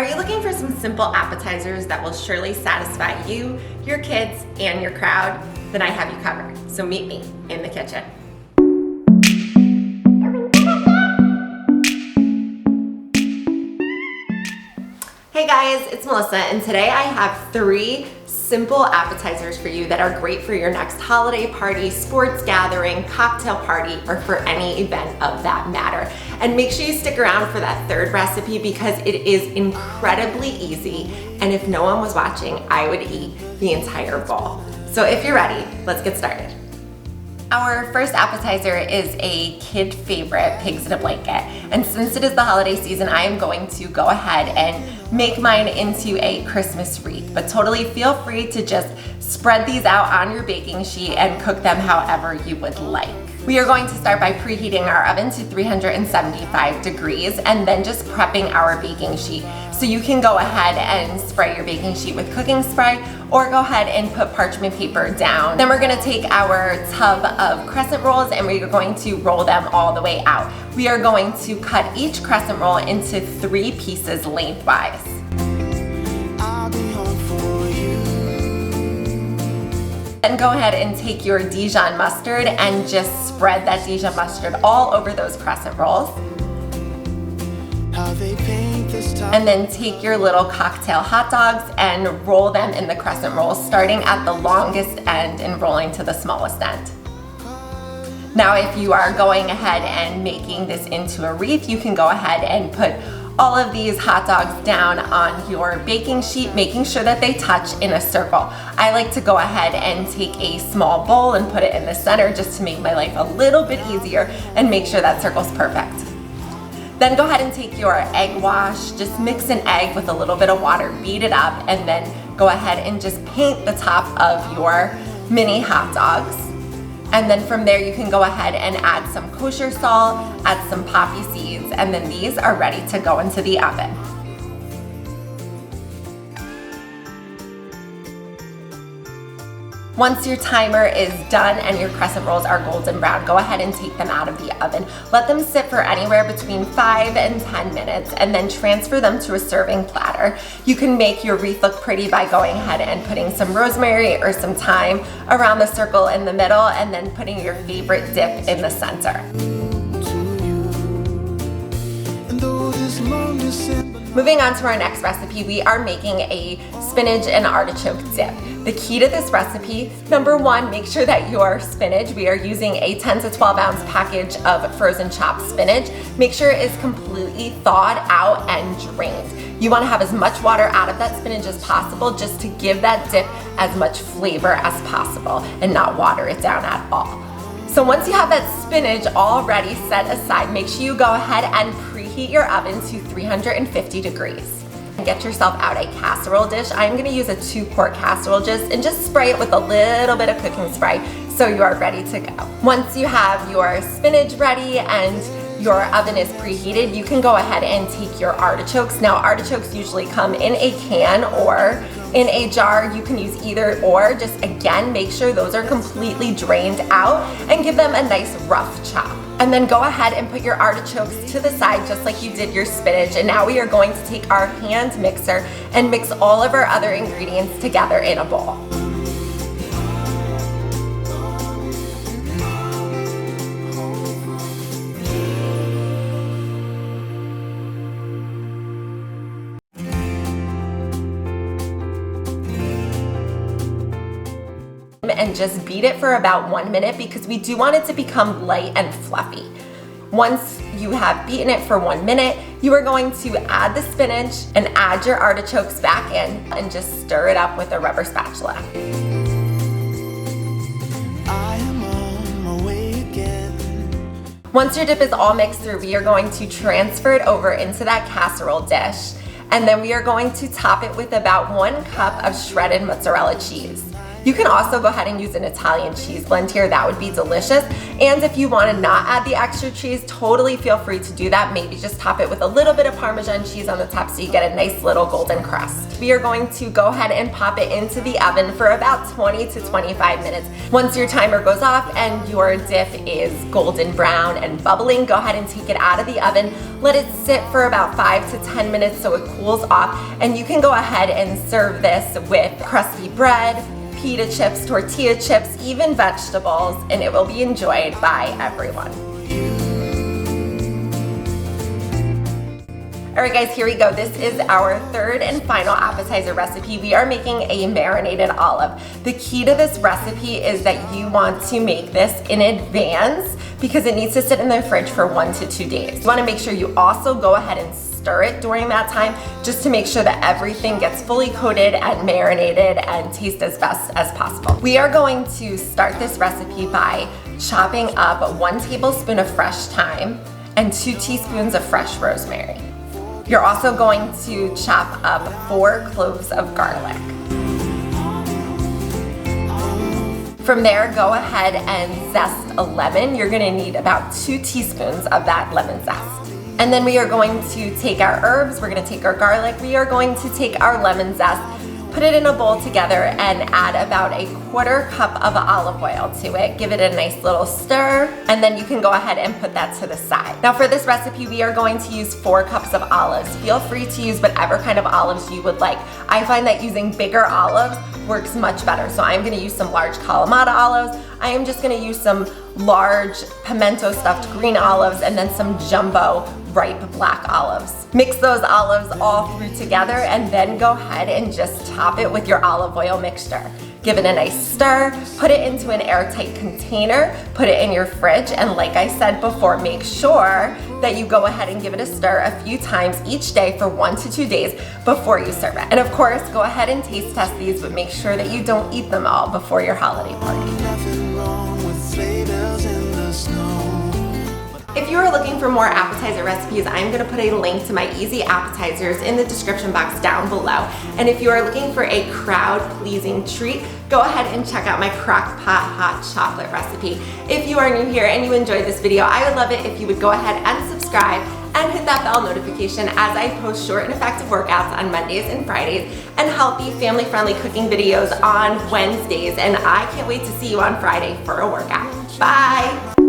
Are you looking for some simple appetizers that will surely satisfy you, your kids, and your crowd? Then I have you covered. So meet me in the kitchen. Hey guys, it's Melissa, and today I have 3 simple appetizers for you that are great for your next holiday party, sports gathering, cocktail party, or for any event of that matter. And make sure you stick around for that 3rd recipe because it is incredibly easy, and if no one was watching, I would eat the entire bowl. So if you're ready, let's get started. Our first appetizer is a kid favorite, pigs in a blanket. And since it is the holiday season, I am going to go ahead and make mine into a Christmas wreath. But totally feel free to just spread these out on your baking sheet and cook them however you would like. We are going to start by preheating our oven to 375 degrees and then just prepping our baking sheet. So you can go ahead and spray your baking sheet with cooking spray or go ahead and put parchment paper down. Then we're gonna take our tub of crescent rolls and we're going to roll them all the way out. We are going to cut each crescent roll into 3 pieces lengthwise. Then go ahead and take your Dijon mustard and just spread that Dijon mustard all over those crescent rolls. And then take your little cocktail hot dogs and roll them in the crescent rolls, starting at the longest end and rolling to the smallest end. Now, if you are going ahead and making this into a wreath, you can go ahead and put all of these hot dogs down on your baking sheet, making sure that they touch in a circle. I like to go ahead and take a small bowl and put it in the center just to make my life a little bit easier and make sure that circle's perfect. Then go ahead and take your egg wash, just mix an egg with a little bit of water, beat it up, and then go ahead and just paint the top of your mini hot dogs. And then from there you can go ahead and add some kosher salt, add some poppy seeds, and then these are ready to go into the oven. Once your timer is done and your crescent rolls are golden brown, go ahead and take them out of the oven. Let them sit for anywhere between 5 and 10 minutes and then transfer them to a serving platter. You can make your wreath look pretty by going ahead and putting some rosemary or some thyme around the circle in the middle and then putting your favorite dip in the center. Moving on to our next recipe, we are making a spinach and artichoke dip. The key to this recipe, number 1, make sure that your spinach, we are using a 10 to 12 ounce package of frozen chopped spinach. Make sure it is completely thawed out and drained. You want to have as much water out of that spinach as possible just to give that dip as much flavor as possible and not water it down at all. So once you have that spinach already set aside, make sure you go ahead and preheat your oven to 350 degrees. Get yourself out a casserole dish. I'm going to use a 2-quart casserole and just spray it with a little bit of cooking spray so you are ready to go. Once you have your spinach ready and your oven is preheated, you can go ahead and take your artichokes. Now, artichokes usually come in a can or in a jar. You can use either or. Just again, make sure those are completely drained out and give them a nice rough chop. And then go ahead and put your artichokes to the side just like you did your spinach. And now we are going to take our hand mixer and mix all of our other ingredients together in a bowl. And just beat it for about 1 minute because we do want it to become light and fluffy. Once you have beaten it for 1 minute, you are going to add the spinach and add your artichokes back in and just stir it up with a rubber spatula. I am on my way again. Once your dip is all mixed through, we are going to transfer it over into that casserole dish, and then we are going to top it with about 1 cup of shredded mozzarella cheese. You can also go ahead and use an Italian cheese blend here. That would be delicious. And if you want to not add the extra cheese, totally feel free to do that. Maybe just top it with a little bit of Parmesan cheese on the top so you get a nice little golden crust. We are going to go ahead and pop it into the oven for about 20 to 25 minutes. Once your timer goes off and your dip is golden brown and bubbling, go ahead and take it out of the oven. Let it sit for about 5 to 10 minutes so it cools off, and you can go ahead and serve this with crusty bread, pita chips, tortilla chips, even vegetables, and it will be enjoyed by everyone. All right guys, here we go. This is our third and final appetizer recipe. We are making a marinated olive. The key to this recipe is that you want to make this in advance because it needs to sit in the fridge for 1 to 2 days. You want to make sure you also go ahead and stir it during that time just to make sure that everything gets fully coated and marinated and tastes as best as possible. We are going to start this recipe by chopping up 1 tablespoon of fresh thyme and 2 teaspoons of fresh rosemary. You're also going to chop up 4 cloves of garlic. From there, go ahead and zest a lemon. You're gonna need about 2 teaspoons of that lemon zest. And then we are going to take our herbs, we're gonna take our garlic, we are going to take our lemon zest, put it in a bowl together and add about 1/4 cup of olive oil to it. Give it a nice little stir, and then you can go ahead and put that to the side. Now for this recipe, we are going to use 4 cups of olives. Feel free to use whatever kind of olives you would like. I find that using bigger olives works much better. So I'm gonna use some large Kalamata olives. I am just gonna use some large pimento stuffed green olives and then some jumbo ripe black olives. Mix those olives all through together and then go ahead and just top it with your olive oil mixture. Give it a nice stir, put it into an airtight container, put it in your fridge, and like I said before, make sure that you go ahead and give it a stir a few times each day for 1 to 2 days before you serve it. And of course, go ahead and taste test these, but make sure that you don't eat them all before your holiday party. If you are looking for more appetizer recipes, I'm going to put a link to my easy appetizers in the description box down below. And if you are looking for a crowd-pleasing treat, go ahead and check out my crock pot hot chocolate recipe. If you are new here and you enjoyed this video, I would love it if you would go ahead and subscribe and hit that bell notification as I post short and effective workouts on Mondays and Fridays and healthy, family-friendly cooking videos on Wednesdays. And I can't wait to see you on Friday for a workout. Bye!